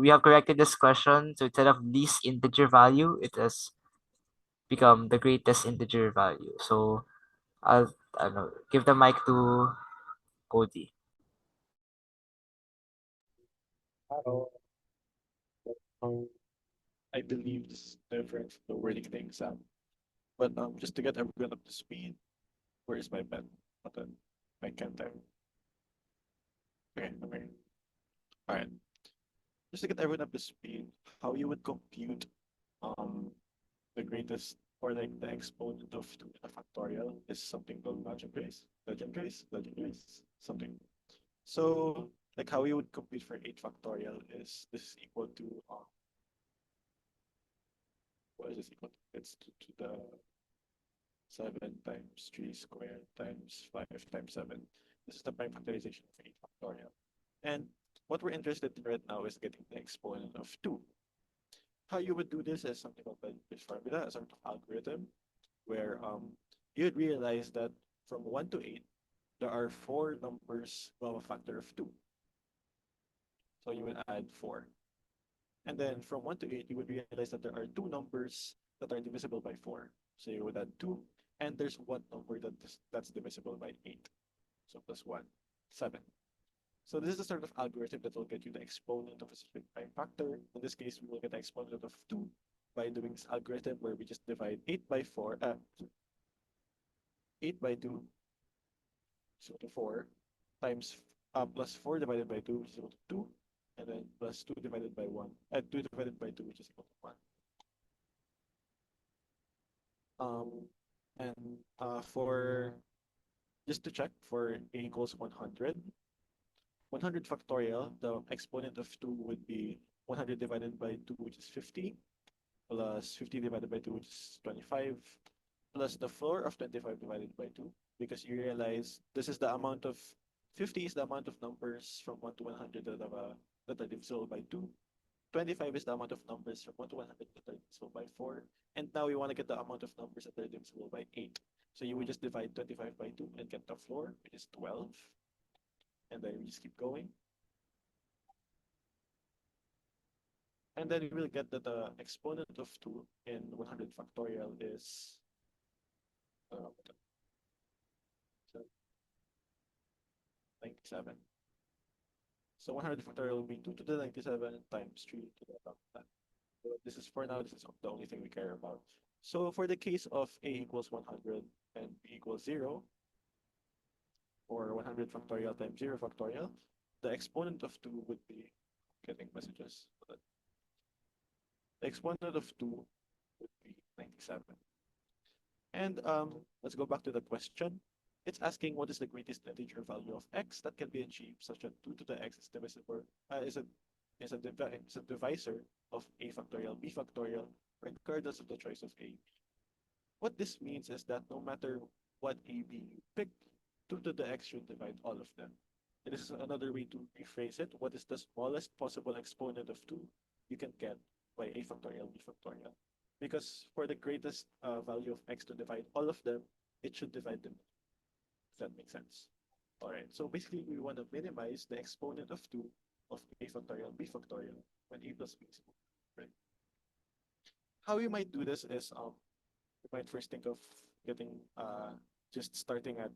we have corrected this question. So instead of least integer value, it has become the greatest integer value. So I don't know, give the mic to Kody. Hello. Um, I believe this is different from the wording in the exam. But just to get everyone up to speed, where is my pen button? I can't type. Okay. All right. Just to get everyone up to speed, how you would compute um the greatest or like the exponent of 2 to the factorial is something called legend trace, something. So like how you would compute for 8 factorial is this is equal to what is this equal to? It's to the 7 times 3 squared times 5 times 7. This is the prime factorization of 8 factorial. And what we're interested in right now is getting the exponent of 2. How you would do this is something called this formula, a sort of algorithm, where you'd realize that from 1 to 8, there are 4 numbers of a factor of 2. So you would add 4. And then from 1 to 8, you would realize that there are 2 numbers that are divisible by 4. So you would add 2, and there's one number that's divisible by 8. So plus 1, 7. So this is the sort of algorithm that will get you the exponent of a specific prime factor. In this case, we will get the exponent of 2 by doing this algorithm where we just divide 8 by 4, 8 by 2, so to 4, times plus 4 divided by 2, which is equal to 2, and then plus 2 divided by 1, 2 divided by 2, which is equal to 1. And for just to check for a equals 100, 100 factorial, the exponent of 2 would be 100 divided by 2, which is 50, plus 50 divided by 2, which is 25, plus the floor of 25 divided by 2, because you realize this is the amount of 50 is the amount of numbers from 1 to 100 that are divisible by 2. 25 is the amount of numbers from 1 to 100 that are divisible by 4. And now we want to get the amount of numbers that are divisible by 8. So you would just divide 25 by 2 and get the floor, which is 12. And then we just keep going. And then we will get that the exponent of 2 in 100 factorial is 97. So 100 factorial will be 2 to the 97 times 3 to the power of 10. So this is for now, this is the only thing we care about. So for the case of a equals 100 and b equals 0, or 100 factorial times 0 factorial, the exponent of 2 would be getting messages. The exponent of 2 would be 97. And let's go back to the question. It's asking what is the greatest integer value of x that can be achieved such that 2 to the x is divisible, is a divisor of a factorial, b factorial, regardless of the choice of a. What this means is that no matter what a, b you pick, 2 to the x should divide all of them. This is another way to rephrase it. What is the smallest possible exponent of 2 you can get by a factorial, b factorial? Because for the greatest value of x to divide all of them, it should divide them. If that makes sense. All right, so basically we want to minimize the exponent of 2 of a factorial, b factorial when a plus b is equal to 3. How you might do this is you might first think of getting just starting at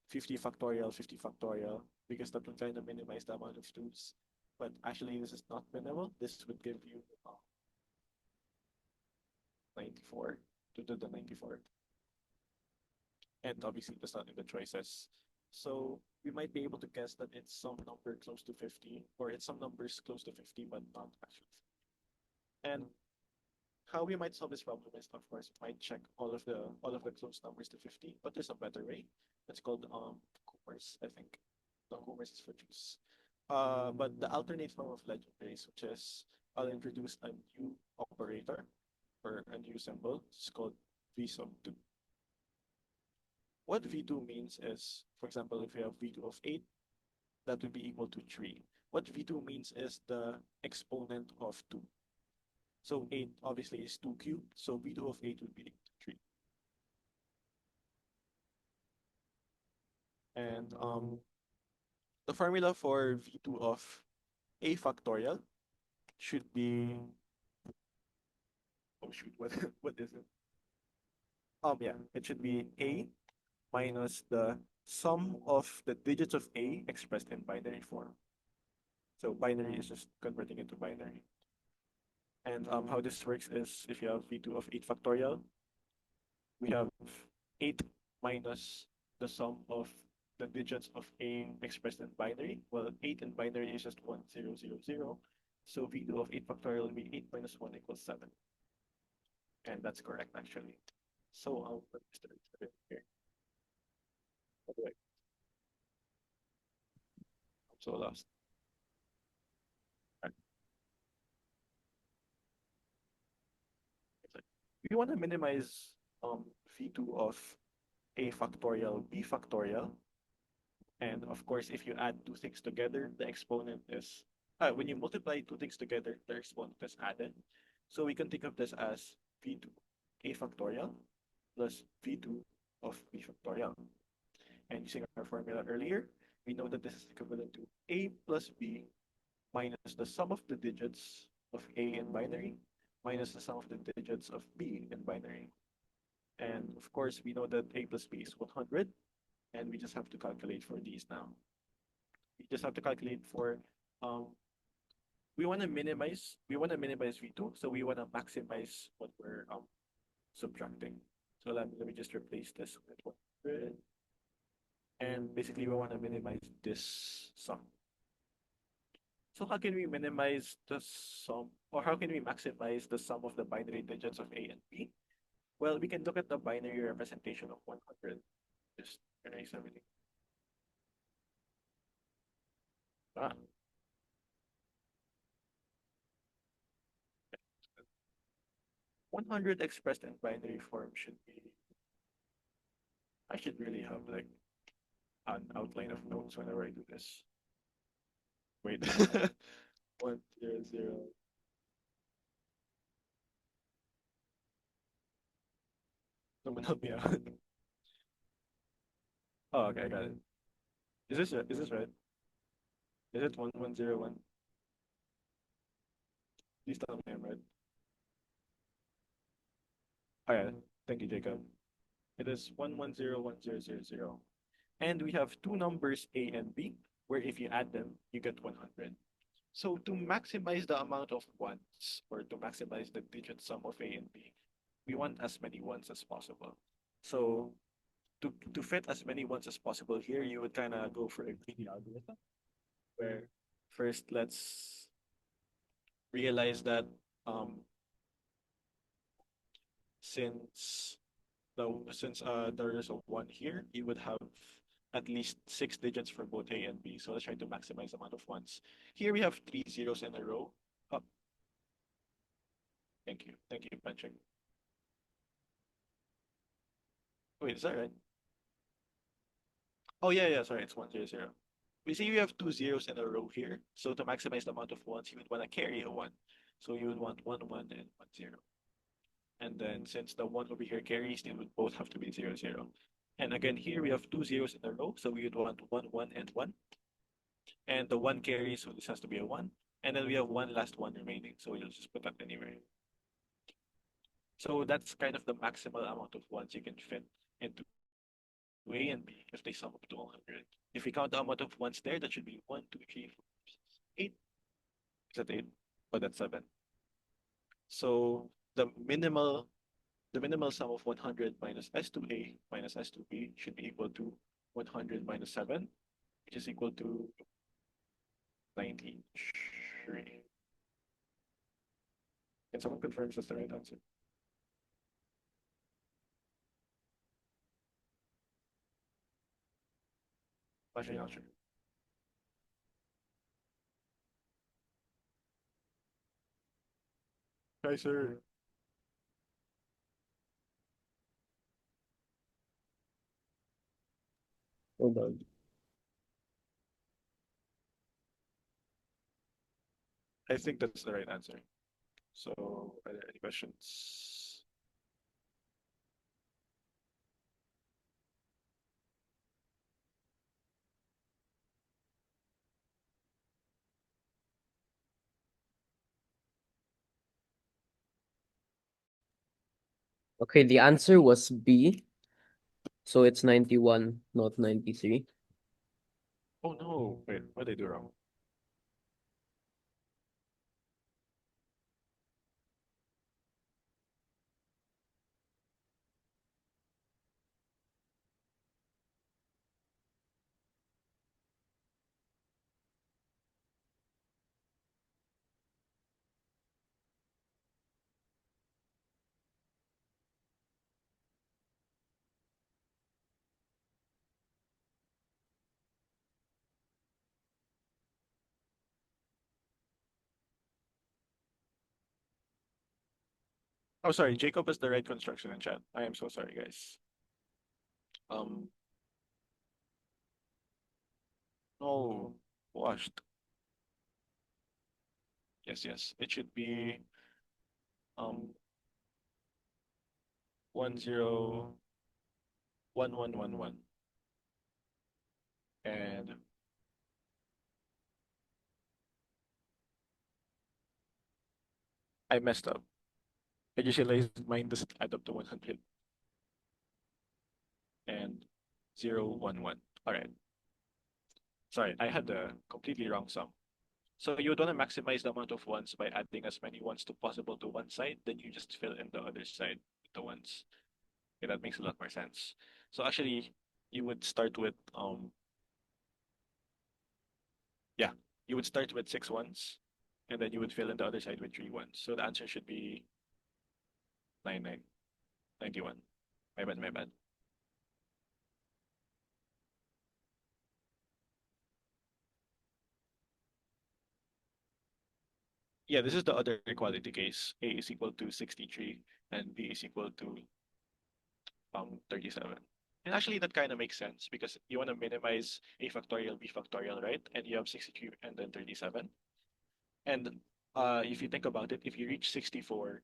50 factorial, because that will kind of minimize the amount of 2's. But actually, this is not minimal. This would give you 94, 2 to the 94. And obviously, that's not in the choices. So we might be able to guess that it's some number close to 50, or it's some numbers close to 50, but not actually 50. And how we might solve this problem is, of course, we might check all of the close numbers to 50, but there's a better way. It's called Coopers, I think. No, Coopers is for juice. But the alternate form of legendaries, which is I'll introduce a new operator or a new symbol. It's called v sub 2. What v2 means is, for example, if we have v2 of 8, that would be equal to 3. What v2 means is the exponent of 2. So 8 obviously is 2 cubed, so v2 of 8 would be equal to 3. And the formula for v2 of a factorial should be, oh shoot, what what is it? Yeah, it should be A minus the sum of the digits of A expressed in binary form. So binary is just converting into binary. And how this works is if you have V2 of 8 factorial, we have 8 minus the sum of the digits of A expressed in binary. Well, 8 in binary is just 1, 0, 0, 0. So V2 of 8 factorial will be 8 minus 1 equals 7. And that's correct, actually. So I'll put this here. By the way, I'm so lost. Right. We want to minimize V2 of A factorial, B factorial. And of course, if you add two things together, the exponent is, when you multiply two things together, the exponent is added. So we can think of this as V2 A factorial plus V2 of B factorial. And using our formula earlier, we know that this is equivalent to A plus B minus the sum of the digits of A in binary minus the sum of the digits of B in binary. And of course, we know that A plus B is 100, and we just have to calculate for these now. We just have to calculate for, um, we want to minimize V2, so we want to maximize what we're subtracting. So let me just replace this with 100. And basically, we want to minimize this sum. So how can we minimize the sum, or how can we maximize the sum of the binary digits of A and B? Well, we can look at the binary representation of 100. Just erase everything. Ah, 100 expressed in binary form should be, I should really have like an outline of notes whenever I do this. Wait. 100. Someone help me out. Oh, okay, I got it. Is this right? Is it 1101? Please tell me I'm right. Oh yeah, thank you, Jacob. It is 11010000. And we have two numbers A and B, where if you add them, you get 100. So to maximize the amount of ones, or to maximize the digit sum of A and B, we want as many ones as possible. So to fit as many ones as possible here, you would kind of go for a greedy algorithm, where first let's realize that um, since there is a one here, you would have at least 6 digits for both A and B. So let's try to maximize the amount of ones. Here we have 3 zeros in a row. Oh, thank you, Penchick. Wait, is that right? Oh yeah, yeah, sorry, it's 100. We see we have 2 zeros in a row here. So to maximize the amount of ones, you would want to carry a one. So you would want 1 1 and 1 0. And then since the one over here carries, they would both have to be 0 0. And again, here we have 2 zeros in a row, so we would want 1 1 and 1. And the one carries, so this has to be a 1. And then we have one last one remaining, so we'll just put that anywhere. So that's kind of the maximal amount of ones you can fit into A and B if they sum up to 100. If we count the amount of ones there, that should be 1, 2, 3, 4, 8. Is that 8? Oh, that's 7. So the minimal sum of 100 minus S2A minus S2B should be equal to 100 minus 7, which is equal to 93. Can someone confirm that's the right answer? Actually, not sure. Hi, sir. Hold on. I think that's the right answer. So, are there any questions? Okay, the answer was B. So it's 91, not 93. Oh no, wait, what did I do wrong? Oh, sorry, Jacob is the right construction in chat. I am so sorry, guys. Um, no, washed. Yes, yes. It should be um 101111. And I messed up. I just realized mine doesn't add up to 100 and 011. All right. Sorry, I had the completely wrong sum. So you would want to maximize the amount of ones by adding as many ones to possible to one side, then you just fill in the other side with the ones. Okay, that makes a lot more sense. So actually, you would start with yeah, you would start with six ones, and then you would fill in the other side with three ones. So the answer should be 91. My bad, my bad. Yeah, this is the other equality case. A is equal to 63 and B is equal to 37. And actually that kind of makes sense because you want to minimize A factorial, B factorial, right? And you have 63 and then 37. And if you think about it, if you reach 64,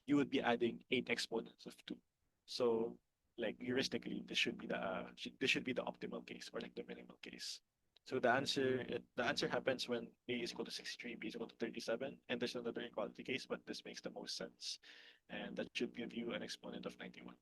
you would be adding 8 exponents of 2. So like heuristically, this should be the optimal case or like the minimal case. So the answer happens when A is equal to 63, B is equal to 37, and there's another equality case, but this makes the most sense. And that should give you an exponent of 91.